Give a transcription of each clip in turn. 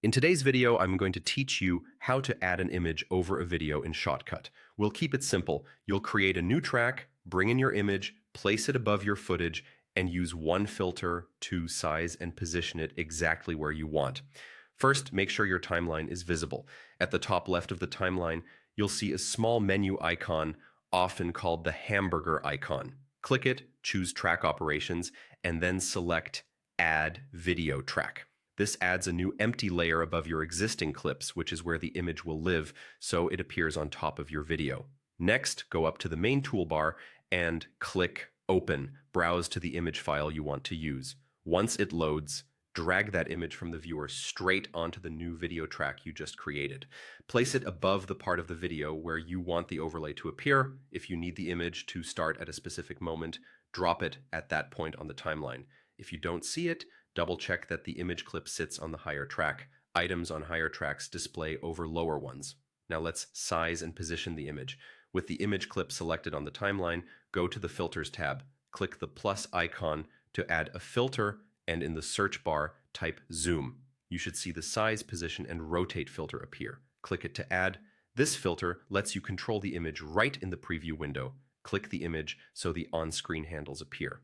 In today's video, I'm going to teach you how to add an image over a video in Shotcut. We'll keep it simple. You'll create a new track, bring in your image, place it above your footage, and use one filter to size and position it exactly where you want. First, make sure your timeline is visible. At the top left of the timeline, you'll see a small menu icon, often called the hamburger icon. Click it, choose Track Operations, and then select Add Video Track. This adds a new empty layer above your existing clips, which is where the image will live, so it appears on top of your video. Next, go up to the main toolbar and click Open, browse to the image file you want to use. Once it loads, drag that image from the viewer straight onto the new video track you just created. Place it above the part of the video where you want the overlay to appear. If you need the image to start at a specific moment, drop it at that point on the timeline. If you don't see it, double-check that the image clip sits on the higher track. Items on higher tracks display over lower ones. Now let's size and position the image. With the image clip selected on the timeline, go to the Filters tab. Click the plus icon to add a filter, and in the search bar, type Zoom. You should see the size, position, and rotate filter appear. Click it to add. This filter lets you control the image right in the preview window. Click the image so the on-screen handles appear.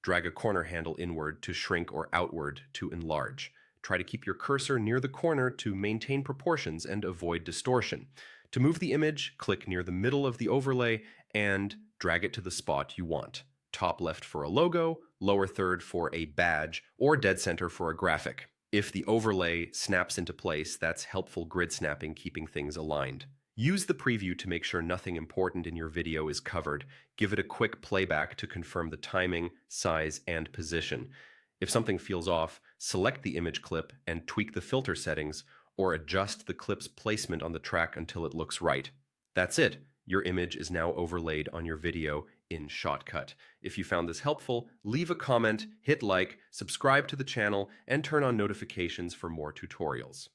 Drag a corner handle inward to shrink or outward to enlarge. Try to keep your cursor near the corner to maintain proportions and avoid distortion. To move the image, click near the middle of the overlay and drag it to the spot you want. Top left for a logo, lower third for a badge, or dead center for a graphic. If the overlay snaps into place, that's helpful grid snapping, keeping things aligned. Use the preview to make sure nothing important in your video is covered. Give it a quick playback to confirm the timing, size, and position. If something feels off, select the image clip and tweak the filter settings, or adjust the clip's placement on the track until it looks right. That's it. Your image is now overlaid on your video in Shotcut. If you found this helpful, leave a comment, hit like, subscribe to the channel, and turn on notifications for more tutorials.